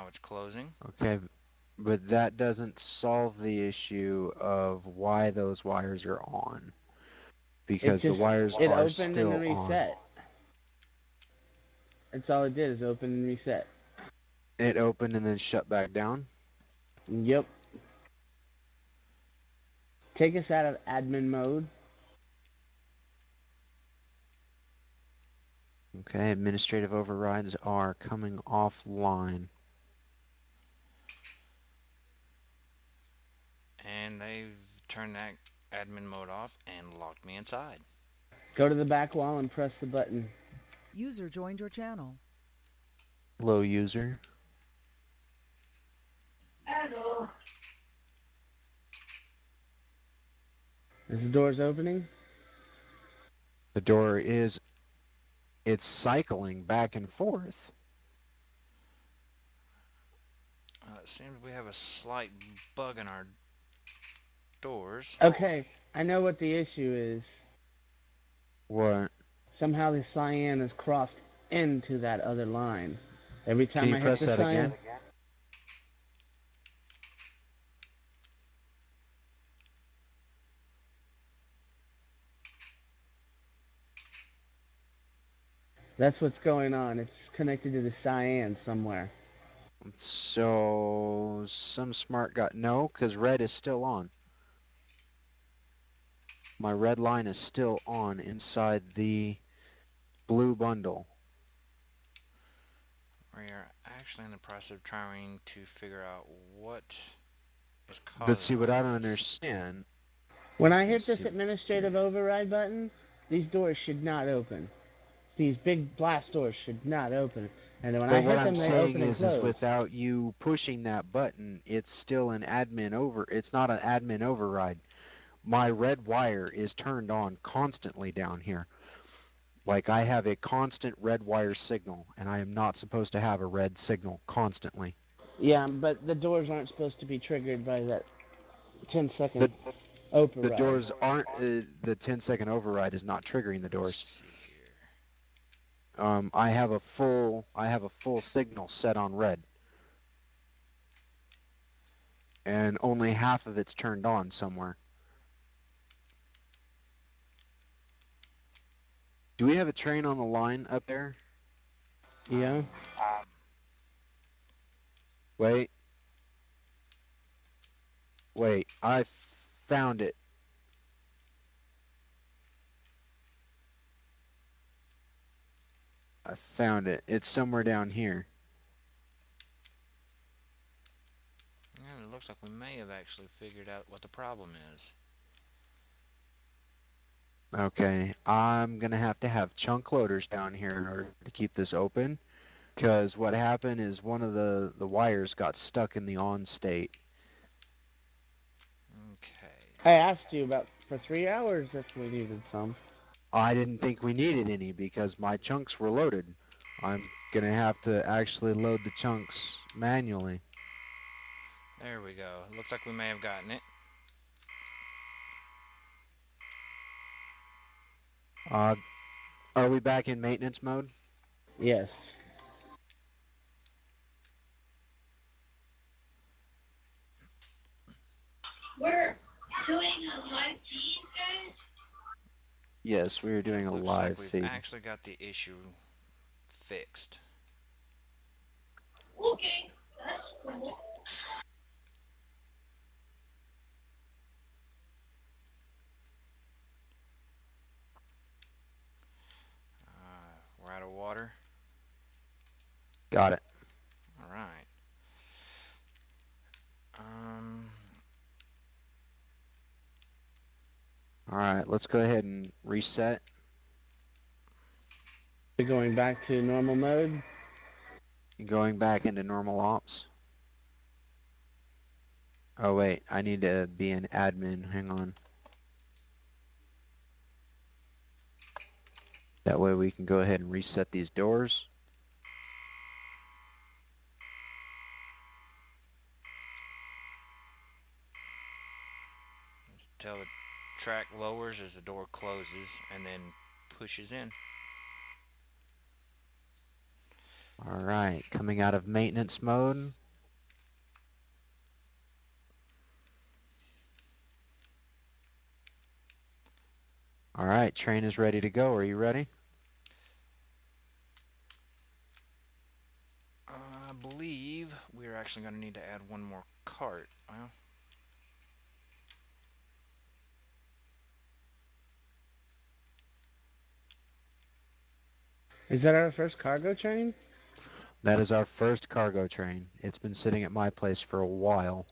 now it's closing. Okay, but that doesn't solve the issue of why those wires are on, It because the just wires it are opened and then still on. reset. That's all it did is open and reset. It opened and then shut back down. Yep. Take us out of admin mode. Okay, administrative overrides are coming offline. And they've turned that admin mode off and locked me inside. Go to the back wall and press the button. User joined your channel. Hello, user. Is the doors opening? The door is, it's cycling back and forth. It seems we have a slight bug in our doors. Okay, I know what the issue is. What? Somehow the cyan is crossed into that other line. Every Can time you I hit press the that cyan, again? that's what's going on. It's connected to the cyan somewhere. So, some smart got, no, because red is still on. My red line is still on inside the blue bundle. We are actually in the process of trying to figure out what is But causing see, what all I don't this. understand, When I hit let's this see. administrative override button, these doors should not open. These big blast doors should not open. And when I But what hit I'm them, they saying open and is close. without you pushing that button, it's still an admin over. It's not an admin override. My red wire is turned on constantly down here. Like I have a constant red wire signal, and I am not supposed to have a red signal constantly. Yeah, but the doors aren't supposed to be triggered by that 10-second The the override. doors aren't the 10-second override is not triggering the Let's doors. see here. I have a full signal set on red, and only half of it's turned on somewhere. Do we have a train on the line up there? Yeah. Wait, wait, I found it. I found it. It's somewhere down here. Yeah, it looks like we may have actually figured out what the problem is. Okay, I'm gonna have chunk loaders down here in order to keep this open. Because what happened is one of the wires got stuck in the on state. Okay. I asked you about for 3 hours if we needed some. I didn't think we needed any because my chunks were loaded. I'm gonna have to actually load the chunks manually. There we go. Looks like we may have gotten it. Uh, are we back in maintenance mode? Yes. We're doing a live feed, guys. Yes, we are doing It a looks like live we've feed. actually got the issue fixed. Okay, that's cool. We're out of water. Got it. All right. Um, All right, let's go ahead and reset. We're going back to normal mode. Going back into normal ops. Oh wait, I need to be an admin. Hang on. That way we can go ahead and reset these doors. Tell the track lowers as the door closes and then pushes in. All right, coming out of maintenance mode. All right, train is ready to go. Are you ready? I believe we're actually going to need to add one more cart. Well, Is that our first cargo train? That is our first cargo train. It's been sitting at my place for a while.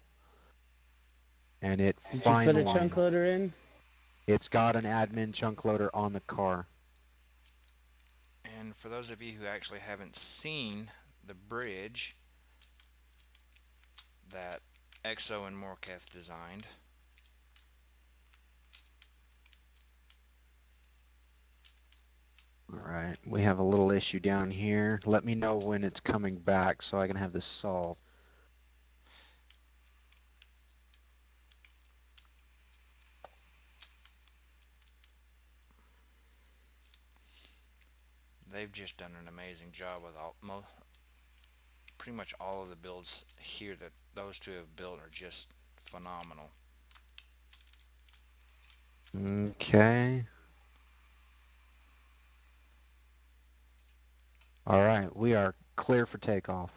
And it Did you put a finally, chunk loader in? it's got an admin chunk loader on the car. and for those of you who actually haven't seen the bridge that Exo and Morcath designed, All right, we have a little issue down here. Let me know when it's coming back so I can have this solved. they've just done an amazing job with pretty much all of the builds here that those two have built are just phenomenal. Okay. All right, we are clear for takeoff.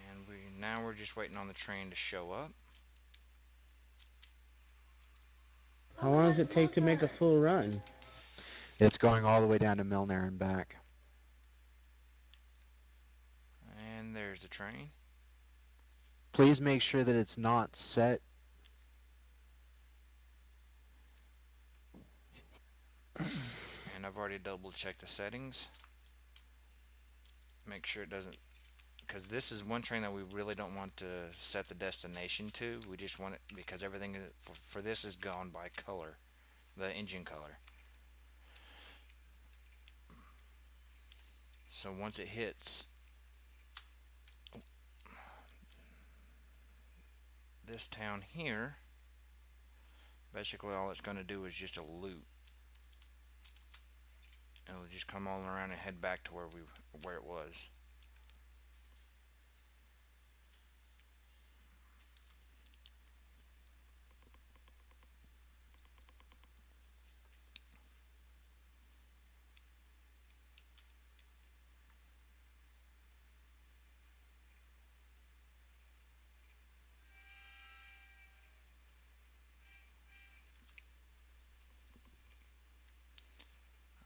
And now we're just waiting on the train to show up. How long does it take to make a full run? It's going all the way down to Milner and back. And there's the train. Please make sure that it's not set. And I've already double checked the settings. Make sure it doesn't, because this is one train that we really don't want to set the destination to. We just want it because everything for this is gone by color, the engine color. So once it hits this town here, basically all it's going to do is just a loop. It'll just come all around and head back to where it was.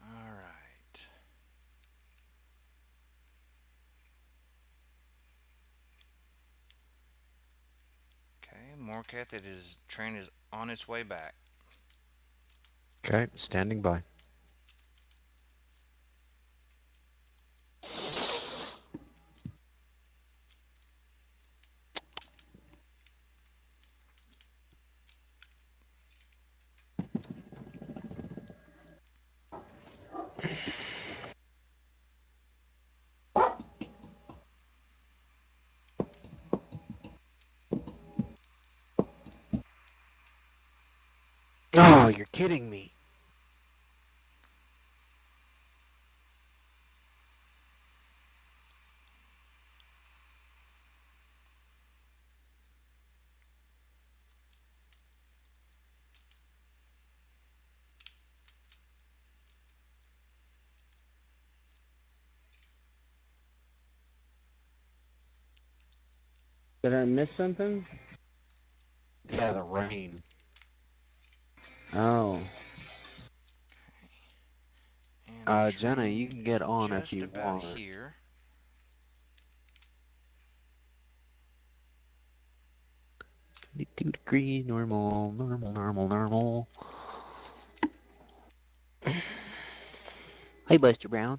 All right. Okay, Morcath, train is on its way back. Okay, standing by. Oh, you're kidding me. Did I miss something? Yeah, the rain. Oh. And the Jenna, train you can get is on if just you about want. here. 22 degrees, normal, normal, normal, normal. Hey, Buster Brown.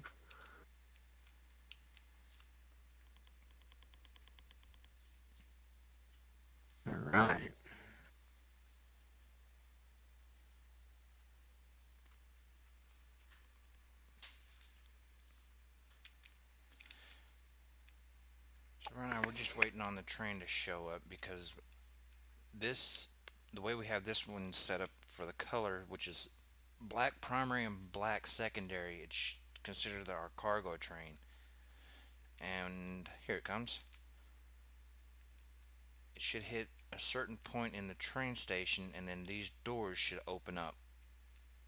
All right. So right now we're just waiting on the train to show up because the way we have this one set up for the color, which is black primary and black secondary. It's considered our cargo train. And here it comes. It should hit a certain point in the train station, and then these doors should open up,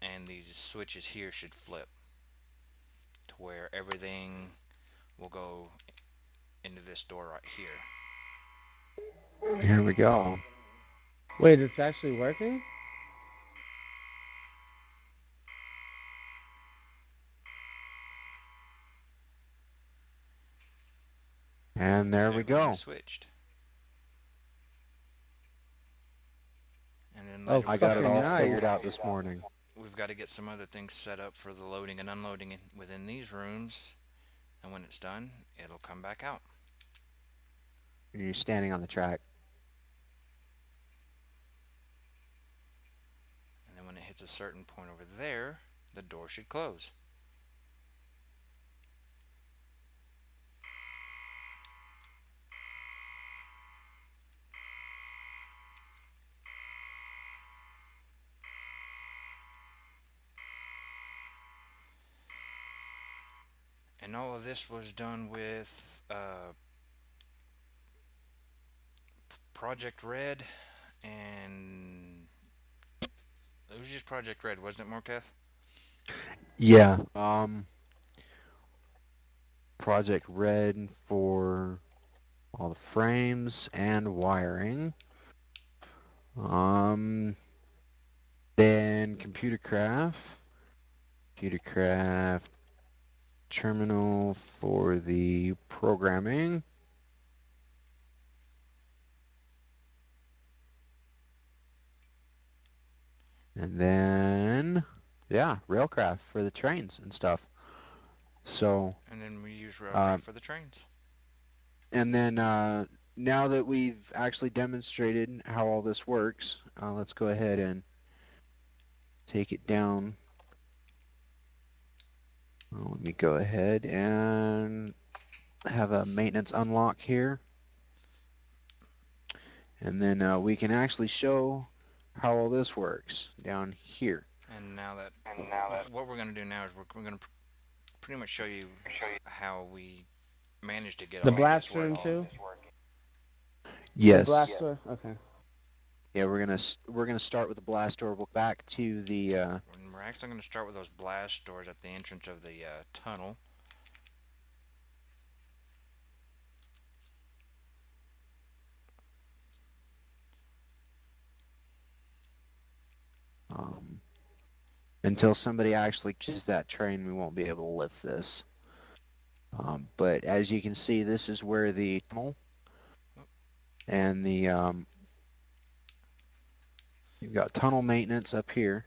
and these switches here should flip to where everything will go into this door right here. Here we go. Wait, it's actually working? And there we Everything go. switched. And then Oh, later I we've got it got to fucking all get figured out nice. this morning. some other things set up for the loading and unloading within these rooms. And when it's done, it'll come back out. You're standing on the track. And then when it hits a certain point over there, the door should close. And all of this was done with Project Red, and it was just Project Red, wasn't it, Morketh? Yeah. Project Red for all the frames and wiring. Um, then computer craft terminal for the programming. And then, yeah, Railcraft for the trains and stuff. So, And then we use Railcraft uh, for the trains. and then now that we've actually demonstrated how all this works, let's go ahead and take it down. Let me go ahead and have a maintenance unlock here. And then we can actually show how all this works down here. And now that what we're going to do now is we're going to pretty much show you how we managed to get The all of this blast room working. too? The Yes. blast door? Okay. Yeah, we're gonna start with the blast door. We'll back to the And we're actually going to start with those blast doors at the entrance of the tunnel. um, until somebody actually catches that train, we won't be able to lift this. But as you can see, this is where the tunnel and the you've got tunnel maintenance up here.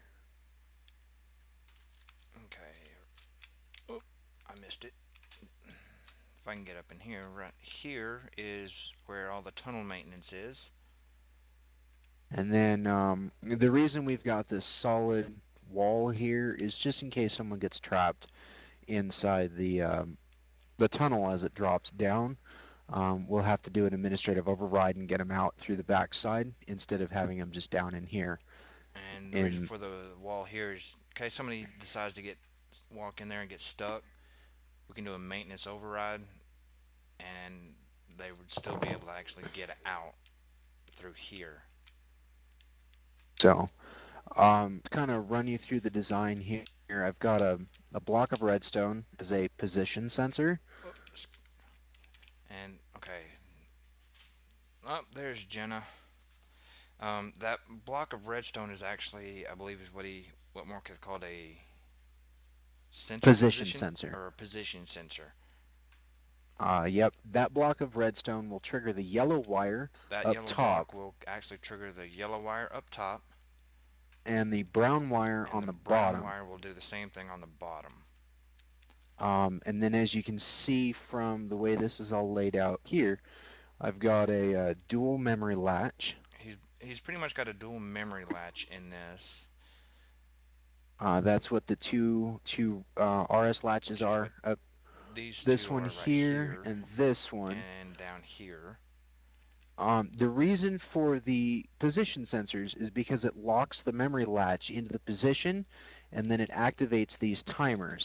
Okay. Oh, I missed it. If I can get up in here, right here is where all the tunnel maintenance is. And then the reason we've got this solid wall here is just in case someone gets trapped inside the tunnel as it drops down. We'll have to do an administrative override and get them out through the backside instead of having them just down in here. And the reason for the wall here is in case somebody decides to walk in there and get stuck, we can do a maintenance override, and they would still be able to actually get out through here. So, to kind of run you through the design here, I've got a block of redstone as a position sensor. Oops. And okay, oh, there's Jenna. That block of redstone is actually, I believe, is what Mark called a sensor Position sensor. or a position sensor. Yep, that block of redstone will trigger the yellow wire That up yellow top block will actually trigger the yellow wire up top, and the brown wire and on the the brown bottom. wire will do the same thing on the bottom. And then as you can see from the way this is all laid out here, I've got a dual memory latch. He's pretty much got a dual memory latch in this. That's what the two RS latches are. These This two one are right here and this one. and down here. The reason for the position sensors is because it locks the memory latch into the position and then it activates these timers.